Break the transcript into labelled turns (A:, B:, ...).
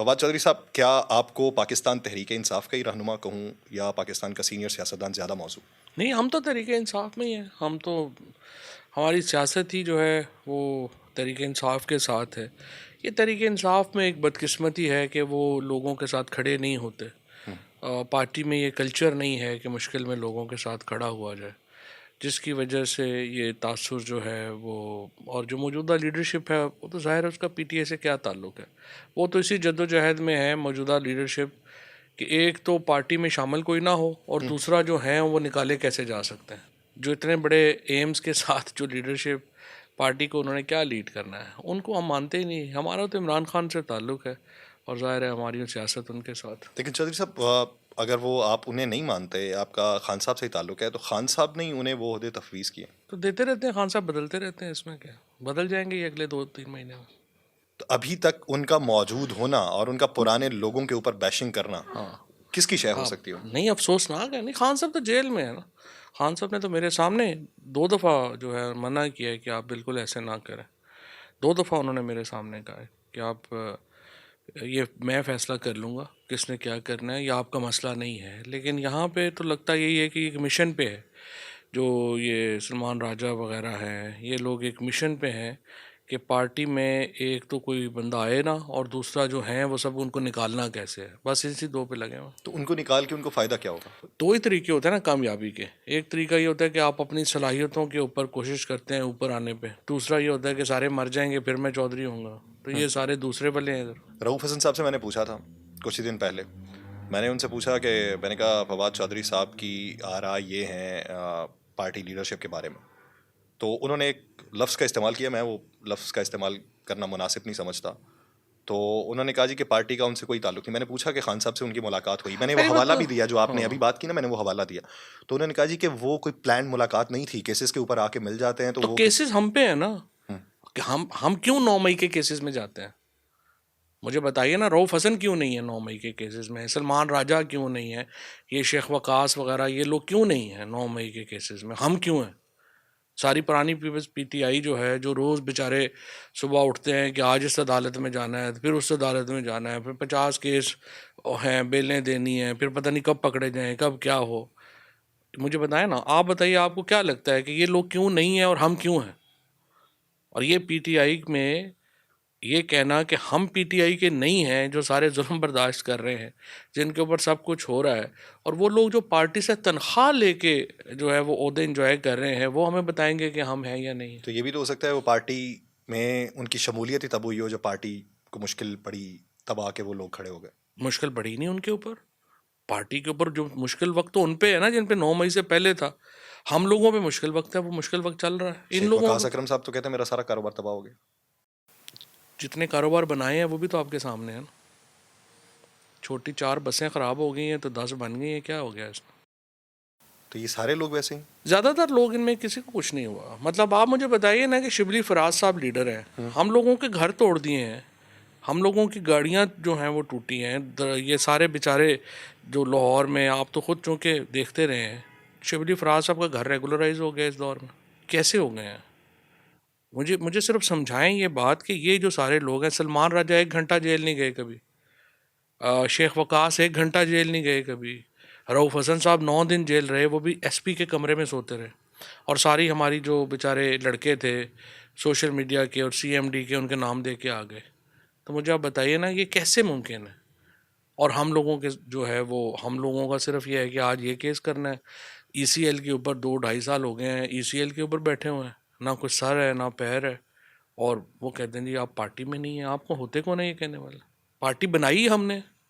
A: फवाद चौधरी साहब, क्या आपको पाकिस्तान तहरीक इंसाफ का ही रहनुमा कहूँ या पाकिस्तान का सीनियर सियासतदान ज़्यादा मौजूद?
B: नहीं, हम तो तहरीक इंसाफ में ही हैं। हम तो हमारी सियासत ही जो है वो तहरीक इंसाफ के साथ है। ये तहरीक इंसाफ में एक बदकिस्मती है कि वो लोगों के साथ खड़े नहीं होते। पार्टी में ये कल्चर नहीं है कि मुश्किल में लोगों के साथ खड़ा हुआ जाए, जिसकी वजह से ये तासुर जो है वो, और जो मौजूदा लीडरशिप है वो तो ज़ाहिर है उसका पीटीए से क्या ताल्लुक़ है। वो तो इसी जद्दोजहद में है मौजूदा लीडरशिप कि एक तो पार्टी में शामिल कोई ना हो और दूसरा जो है वो निकाले कैसे जा सकते हैं। जो इतने बड़े एम्स के साथ जो लीडरशिप पार्टी को उन्होंने क्या लीड करना है, उनको हम मानते ही नहीं। हमारा तो इमरान खान से ताल्लुक़ है और ज़ाहिर है हमारी सियासत उनके साथ।
A: लेकिन चौधरी साहब, अगर वो आप उन्हें नहीं मानते, आपका खान साहब से ही ताल्लुक है, तो खान साहब ने ही उन्हें वो ओहदे तफवीज़ किए।
B: तो देते रहते हैं खान साहब, बदलते रहते हैं, इसमें क्या, बदल जाएंगे ये अगले 2-3 महीने में।
A: तो अभी तक उनका मौजूद होना और उनका पुराने लोगों के ऊपर बैशिंग करना
B: हाँ,
A: किसकी शय हो
B: आप
A: सकती है?
B: नहीं, अफसोसनाक है। नहीं, खान साहब तो जेल में है ना। खान साहब ने तो मेरे सामने 2 दफ़ा जो है मना किया है कि आप बिल्कुल ऐसे ना करें। 2 दफ़ा उन्होंने मेरे सामने कहा है कि आप ये मैं फ़ैसला कर लूँगा किसने क्या करना है, ये आपका मसला नहीं है। लेकिन यहाँ पे तो लगता यही है कि एक मिशन पे है। जो ये सलमान राजा वग़ैरह हैं, ये लोग एक मिशन पे हैं कि पार्टी में एक तो कोई बंदा आए ना, और दूसरा जो है वो सब उनको निकालना कैसे है। बस इसी 2 पे लगे हुए हैं।
A: तो उनको निकाल के उनको फ़ायदा क्या होगा?
B: 2 ही तरीके होते हैं ना कामयाबी के। एक तरीका ये होता है कि आप अपनी सलाहियतों के ऊपर कोशिश करते हैं ऊपर आने पे। दूसरा ये होता है कि सारे मर जाएँगे फिर मैं चौधरी होऊँगा। तो ये सारे दूसरे वाले हैं इधर।
A: रऊफ़ हसन साहब से मैंने पूछा था कुछ ही दिन पहले। मैंने उनसे पूछा कि मैंने कहा फवाद चौधरी साहब की आरा ये हैं पार्टी लीडरशिप के बारे में। तो उन्होंने एक लफ्ज़ का इस्तेमाल किया, मैं वो लफ्ज़ का इस्तेमाल करना मुनासिब नहीं समझता। तो उन्होंने कहा जी कि पार्टी का उनसे कोई ताल्लुक नहीं। मैंने पूछा कि खान साहब से उनकी मुलाकात हुई, मैंने वो
B: पहली बात
A: हवाला
B: तो
A: भी दिया जो आपने अभी
B: हाँ,
A: बात की ना, मैंने वो हवाला दिया। तो उन्होंने कहा जी कि वो कोई प्लान मुलाकात नहीं थी, केसेस के ऊपर आके मिल जाते हैं तो
B: तो
A: वो किस।
B: केसेस हम पे है ना,
A: हम्म,
B: कि हम क्यों 9 मई के केसेस में जाते हैं? मुझे बताइए ना, रऊफ़ हसन क्यों नहीं है 9 मई के केसेस में? सलमान राजा क्यों नहीं है? ये शेख वकास वगैरह ये लोग क्यों नहीं हैं 9 मई के केसेस में? हम क्यों हैं? सारी पुरानी पीपल्स पीटीआई जो है, जो रोज़ बेचारे सुबह उठते हैं कि आज इस अदालत में जाना है, फिर उस अदालत में जाना है, फिर 50 केस हैं, बेलें देनी हैं, फिर पता नहीं कब पकड़े जाएँ, कब क्या हो। मुझे बताएँ ना, आप बताइए आपको क्या लगता है कि ये लोग क्यों नहीं हैं और हम क्यों हैं? और ये पीटीआई में ये कहना कि हम पीटीआई के नहीं हैं, जो सारे जुल्म बर्दाश्त कर रहे हैं, जिनके ऊपर सब कुछ हो रहा है, और वो लोग जो पार्टी से तनख्वाह लेके जो है वो ओहदे एंजॉय कर रहे हैं, वो हमें बताएंगे कि हम हैं या नहीं हैं।
A: तो ये भी तो हो सकता है वो पार्टी में उनकी शमूलियत ही तब हुई हो जब पार्टी को मुश्किल पड़ी, तब आके वो लोग खड़े हो गए।
B: मुश्किल पड़ी नहीं उनके ऊपर। पार्टी के ऊपर जो मुश्किल वक्त तो उन पे है ना, जिन पे 9 मई से पहले था। हम लोगों पे मुश्किल वक्त है, वो मुश्किल वक्त चल रहा है। इन
A: शेख
B: लोगों
A: वकास
B: पे तो
A: अकरम साहब तो कहते हैं मेरा सारा कारोबार तबाह हो गया।
B: जितने कारोबार बनाए हैं वो भी तो आपके सामने है ना। छोटी 4 बसें ख़राब हो गई हैं तो 10 बन गई हैं, क्या हो गया इसमें?
A: तो ये सारे लोग वैसे ही।
B: ज़्यादातर लोग इनमें किसी को कुछ नहीं हुआ। मतलब आप मुझे बताइए ना कि शिबली फराज साहब लीडर हैं, हम लोगों के घर तोड़ दिए हैं, हम लोगों की गाड़ियाँ जो हैं वो टूटी हैं। ये सारे बेचारे जो लाहौर में, आप तो खुद चूँकि देखते रहे हैं, शिबली फराज साहब का घर रेगुलराइज हो गया इस दौर में। कैसे हो गए हैं? मुझे मुझे सिर्फ समझाएं ये बात कि ये जो सारे लोग हैं, सलमान राजा 1 घंटा जेल नहीं गए कभी, शेख वकास 1 घंटा जेल नहीं गए कभी, रऊफ़ हसन साहब 9 दिन जेल रहे, वो भी एसपी के कमरे में सोते रहे। और सारी हमारी जो बेचारे लड़के थे सोशल मीडिया के और सीएमडी के, उनके नाम दे के आ गए। तो मुझे आप बताइए ना ये कैसे मुमकिन है? और हम लोगों के जो है वो, हम लोगों का सिर्फ ये है कि आज ये केस करना है। ईसीएल के ऊपर 2-2.5 साल हो गए हैं, ईसीएल के ऊपर बैठे हुए हैं, ना कुछ सर है ना पैर है। और वो कहते हैं जी आप पार्टी में नहीं हैं। आपको होते कौन है ये कहने वाले? पार्टी बनाई हमने।